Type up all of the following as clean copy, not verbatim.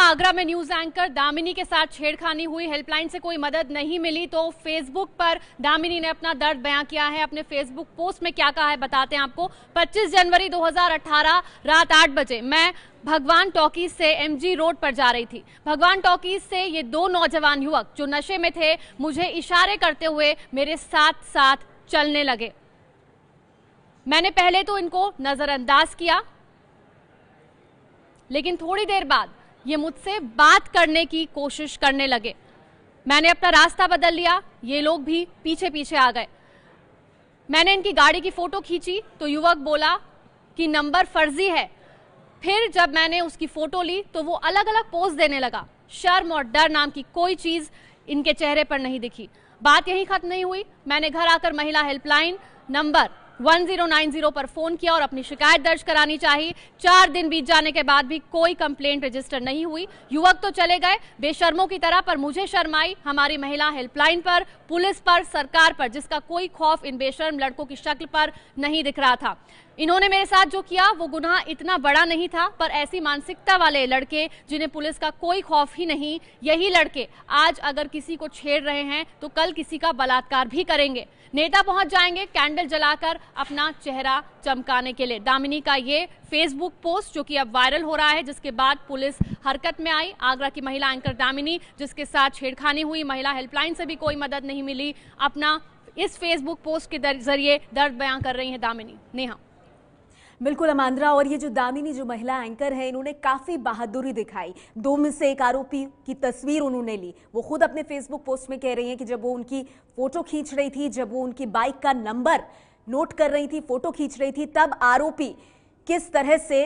आगरा में news anchor Damini के साथ छेड़खानी हुई, हेल्पलाइन से कोई मदद नहीं मिली तो फेसबुक पर दामिनी ने अपना दर्द बयां किया है। अपने फेसबुक पोस्ट में क्या कहा है बताते हैं आपको। 25 जनवरी 2018 रात 8 बजे मैं भगवान टॉकीज से एमजी रोड पर जा रही थी। भगवान टॉकीज से ये दो नौजवान युवक जो नशे में थे मुझे इशारे करते हुए मेरे साथ साथ चलने लगे। मैंने पहले तो इनको नजरअंदाज किया, लेकिन थोड़ी देर बाद ये मुझसे बात करने की कोशिश करने लगे। मैंने अपना रास्ता बदल लिया, ये लोग भी पीछे पीछे आ गए। मैंने इनकी गाड़ी की फोटो खींची तो युवक बोला कि नंबर फर्जी है। फिर जब मैंने उसकी फोटो ली तो वो अलग अलग पोज देने लगा। शर्म और डर नाम की कोई चीज इनके चेहरे पर नहीं दिखी। बात यहीं खत्म नहीं हुई। मैंने घर आकर महिला हेल्पलाइन नंबर 1090 पर फोन किया और अपनी शिकायत दर्ज करानी चाहिए। 4 दिन बीत जाने के बाद भी कोई कंप्लेंट रजिस्टर नहीं हुई। युवक तो चले गए बेशर्मों की तरह, पर मुझे शर्म आई हमारी महिला हेल्पलाइन पर, पुलिस पर, सरकार पर, जिसका कोई खौफ इन बेशर्म लड़कों की शक्ल पर नहीं दिख रहा था। इन्होंने मेरे साथ जो किया वो गुनाह इतना बड़ा नहीं था, पर ऐसी मानसिकता वाले लड़के जिन्हें पुलिस का कोई खौफ ही नहीं, यही लड़के आज अगर किसी को छेड़ रहे हैं तो कल किसी का बलात्कार भी करेंगे। नेता पहुंच जाएंगे कैंडल जलाकर अपना चेहरा चमकाने के लिए। दामिनी का ये फेसबुक पोस्ट जो कि अब वायरल हो रहा है, जिसके बाद पुलिस हरकत में आई। आगरा की महिला एंकर दामिनी जिसके साथ छेड़खानी हुई, महिला हेल्पलाइन से भी कोई मदद नहीं मिली, अपना इस फेसबुक पोस्ट के जरिए दर्द बयां कर रही है दामिनी। नेहा। बिल्कुल अमांद्रा, और ये जो दामिनी जो महिला एंकर है, इन्होंने काफी बहादुरी दिखाई। 2 में से एक आरोपी की तस्वीर उन्होंने ली। वो खुद अपने फेसबुक पोस्ट में कह रही हैं कि जब वो उनकी फोटो खींच रही थी, जब वो उनकी बाइक का नंबर नोट कर रही थी, फोटो खींच रही थी, तब आरोपी किस तरह से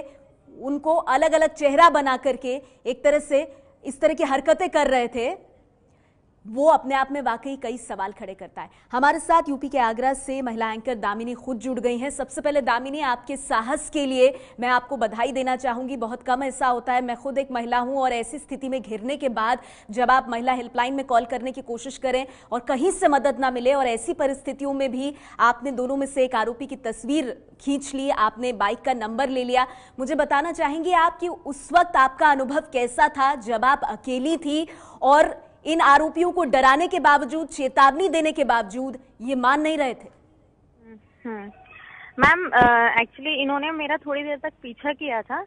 उनको अलग अलग चेहरा बना करके एक तरह से इस तरह की हरकतें कर रहे थे, वो अपने आप में वाकई कई सवाल खड़े करता है। हमारे साथ यूपी के आगरा से महिला एंकर दामिनी खुद जुड़ गई हैं। सबसे पहले दामिनी, आपके साहस के लिए मैं आपको बधाई देना चाहूंगी। बहुत कम ऐसा होता है, मैं खुद एक महिला हूं, और ऐसी स्थिति में घिरने के बाद जब आप महिला हेल्पलाइन में कॉल करने की कोशिश करें और कहीं से मदद ना मिले, और ऐसी परिस्थितियों में भी आपने दोनों में से एक आरोपी की तस्वीर खींच ली, आपने बाइक का नंबर ले लिया। मुझे बताना चाहेंगे आप कि उस वक्त आपका अनुभव कैसा था जब आप अकेली थी और इन आरोपियों को डराने के बावजूद, चेतावनी देने के बावजूद ये मान नहीं रहे थे? मैम, एक्चुअली इन्होंने मेरा थोड़ी देर तक पीछा किया था।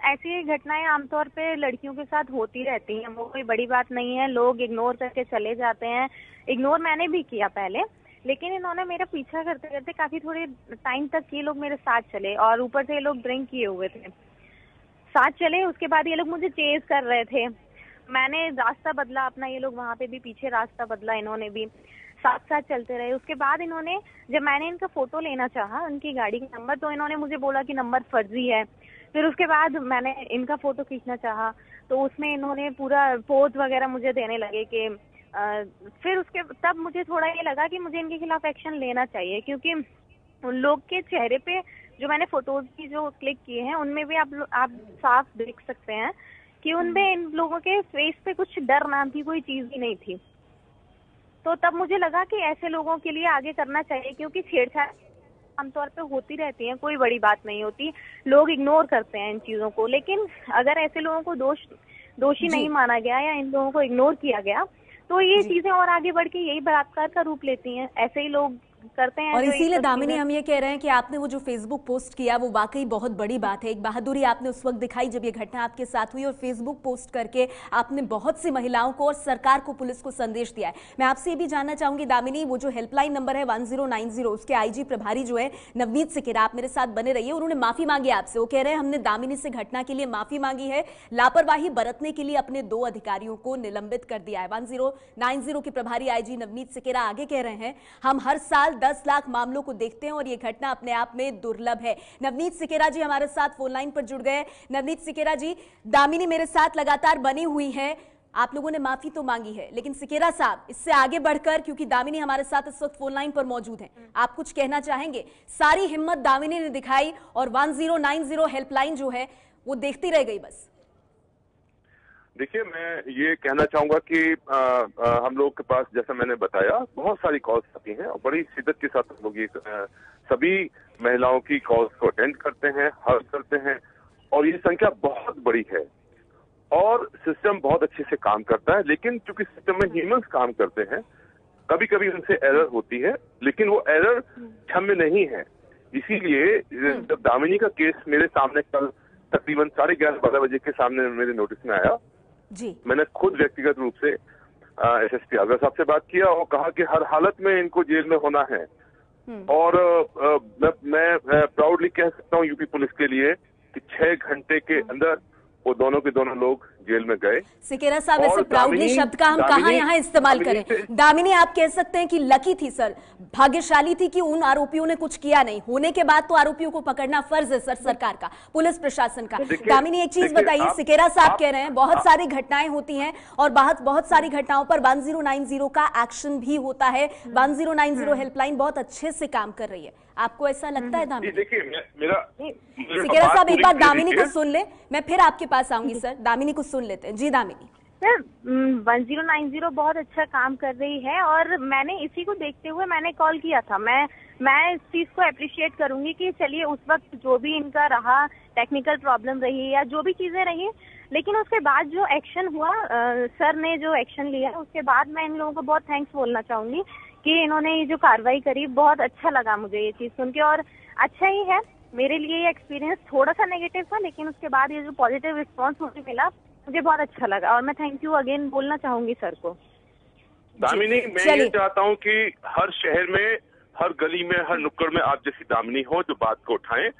ऐसी घटनाएं आमतौर पे लड़कियों के साथ होती रहती हैं, वो कोई बड़ी बात नहीं है। लोग इग्नोर करके चले जाते हैं। इग्नोर मैंने भी किया पहले, लेकिन इन्होंने मेरा पीछा करते करते काफी थोड़े टाइम तक ये लोग मेरे साथ चले, और ऊपर से ये लोग ड्रिंक किए हुए थे। साथ चले, उसके बाद ये लोग मुझे चेज कर रहे थे। मैंने रास्ता बदला अपना, ये लोग वहां पे भी पीछे रास्ता बदला, इन्होंने भी साथ साथ चलते रहे। उसके बाद इन्होंने, जब मैंने इनका फोटो लेना चाहा उनकी गाड़ी का नंबर, तो इन्होंने मुझे बोला कि नंबर फर्जी है। फिर उसके बाद मैंने इनका फोटो खींचना चाहा तो उसमें इन्होंने पूरा पोज वगैरह मुझे देने लगे कि फिर उसके तब मुझे थोड़ा ये लगा कि मुझे इनके खिलाफ एक्शन लेना चाहिए, क्योंकि उन लोग के चेहरे पे जो मैंने फोटोज की जो क्लिक किए हैं उनमें भी आप साफ देख सकते हैं कि उनमें इन लोगों के फेस पे कुछ डर नाम की कोई चीज ही नहीं थी। तो तब मुझे लगा कि ऐसे लोगों के लिए आगे करना चाहिए, क्योंकि छेड़छाड़ आमतौर पे होती रहती है, कोई बड़ी बात नहीं होती, लोग इग्नोर करते हैं इन चीजों को। लेकिन अगर ऐसे लोगों को दोषी नहीं माना गया या इन लोगों को इग्नोर किया गया तो ये चीजें और आगे बढ़ के यही बलात्कार का रूप लेती हैं। ऐसे ही लोग करते हैं। और इसीलिए दामिनी हम ये कह रहे हैं कि आपने वो जो फेसबुक पोस्ट किया वो वाकई बहुत बड़ी बात है। एक बहादुरी आपने उस वक्त दिखाई जब ये घटना आपके साथ हुई, और फेसबुक पोस्ट करके आपने बहुत सी महिलाओं को और सरकार को, पुलिस को संदेश दिया है। मैं आपसे ये भी जानना चाहूंगी दामिनी, वो जो हेल्पलाइन नंबर है 1090, उसके आईजी प्रभारी जो है नवनीत सिकेरा, आप मेरे साथ बने रहिए, उन्होंने माफी मांगी आपसे। वो कह रहे हैं हमने दामिनी से घटना के लिए माफी मांगी है, लापरवाही बरतने के लिए अपने 2 अधिकारियों को निलंबित कर दिया है। 1090 के प्रभारी आईजी नवनीत सिकेरा आगे कह रहे हैं हम हर साल 10 लाख मामलों को देखते हैं और ये घटना अपने आप में दुर्लभ है। नवनीत सिकेरा जी हमारे साथ फोन लाइन पर जुड़ गए। नवनीत सिकेरा जी, दामिनी मेरे साथ लगातार बनी हुई है, आप लोगों ने माफी तो मांगी है, लेकिन सिकेरा साहब इससे आगे बढ़कर, क्योंकि दामिनी हमारे साथ इस वक्त फोन लाइन पर मौजूद हैं, आप कुछ कहना चाहेंगे? सारी हिम्मत दामिनी ने दिखाई और 1090 हेल्पलाइन जो है वो देखती रह गई बस। देखिए, मैं ये कहना चाहूंगा कि हम लोग के पास, जैसा मैंने बताया, बहुत सारी कॉल्स आती हैं और बड़ी शिद्दत के साथ हम लोग ये सभी महिलाओं की कॉल्स को अटेंड करते हैं, हल करते हैं, और ये संख्या बहुत बड़ी है। और सिस्टम बहुत अच्छे से काम करता है। लेकिन चूंकि सिस्टम में ह्यूमंस काम करते हैं, कभी कभी उनसे एरर होती है, लेकिन वो एरर क्षम्य नहीं है। इसीलिए जब दामिनी का केस मेरे सामने कल तकरीबन 11:30-12 बजे के सामने मेरे नोटिस में आया जी, मैंने खुद व्यक्तिगत रूप से एसएसपी आगरा साहब से बात किया और कहा कि हर हालत में इनको जेल में होना है। और मैं प्राउडली कह सकता हूँ यूपी पुलिस के लिए कि 6 घंटे के अंदर वो दोनों के दोनों लोग जेल में गए। सिकेरा साहब, ऐसे प्राउडली शब्द का हम कहाँ यहाँ इस्तेमाल करें? दामिनी आप कह सकते हैं कि लकी थी सर, भाग्यशाली थी कि उन आरोपियों ने कुछ किया नहीं। होने के बाद तो आरोपियों को पकड़ना फर्ज है सर, सरकार का, पुलिस प्रशासन का। दामिनी एक चीज बताइए, सिकेरा साहब कह रहे हैं बहुत सारी घटनाएं होती हैं और बहुत सारी घटनाओं पर 1090 का एक्शन भी होता है। 1090 हेल्पलाइन बहुत अच्छे से काम कर रही है, आपको ऐसा लगता है दामिनी? देखिए मेरा सिकेरा साहब एक बार दामिनी को सुन ले, मैं फिर आपके पास आऊंगी सर। दामिनी को सुन लेते हैं। जी दामिनी। सर 1090 बहुत अच्छा काम कर रही है और मैंने इसी को देखते हुए मैंने कॉल किया था। मैं इस चीज को अप्रिशिएट करूंगी कि चलिए उस वक्त जो भी इनका रहा, टेक्निकल प्रॉब्लम रही या जो भी चीजें रही, लेकिन उसके बाद जो एक्शन हुआ, सर ने जो एक्शन लिया उसके बाद मैं इन लोगों को बहुत थैंक्स बोलना चाहूंगी कि इन्होंने ये जो कार्रवाई करी, बहुत अच्छा लगा मुझे ये चीज सुन के। और अच्छा ही है, मेरे लिए ये एक्सपीरियंस थोड़ा सा नेगेटिव था, लेकिन उसके बाद ये जो पॉजिटिव रिस्पांस मुझे मिला, मुझे बहुत अच्छा लगा और मैं थैंक यू अगेन बोलना चाहूंगी सर को। दामिनी, मैं ये चाहता हूँ कि हर शहर में, हर गली में, हर नुक्कड़ में आप जैसी दामिनी हो जो बात को उठाएं।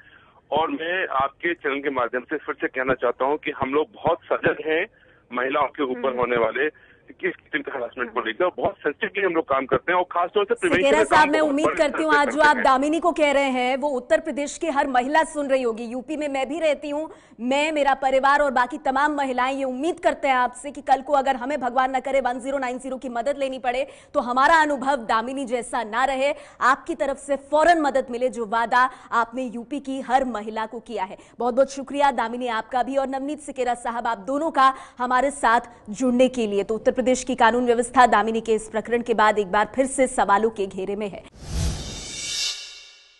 और मैं आपके चैनल के माध्यम से फिर से कहना चाहता हूँ कि हम लोग बहुत सजग हैं महिलाओं के ऊपर होने वाले किस किस्म के हरासमेंट को लेकर। बहुत सेंसिटिवली हम लोग काम करते हैं और खासतौर से सिकेरा साहब, मैं उम्मीद करती हूँ आज जो आप दामिनी को कह रहे हैं वो उत्तर प्रदेश की हर महिला सुन रही होगी। यूपी में मैं भी रहती हूँ, मैं, मेरा परिवार और बाकी तमाम महिलाएं ये उम्मीद करते हैं आपसे कि कल को अगर हमें भगवान न करे 1090 की मदद लेनी पड़े तो हमारा अनुभव दामिनी जैसा ना रहे, आपकी तरफ से फौरन मदद मिले, जो वादा आपने यूपी की हर महिला को किया है। बहुत बहुत शुक्रिया दामिनी आपका भी और नवनीत सिकेरा साहब आप दोनों का हमारे साथ जुड़ने के लिए। तो उत्तर प्रदेश की कानून व्यवस्था दामिनी के इस प्रकरण के बाद एक बार फिर से सवालों के घेरे में है।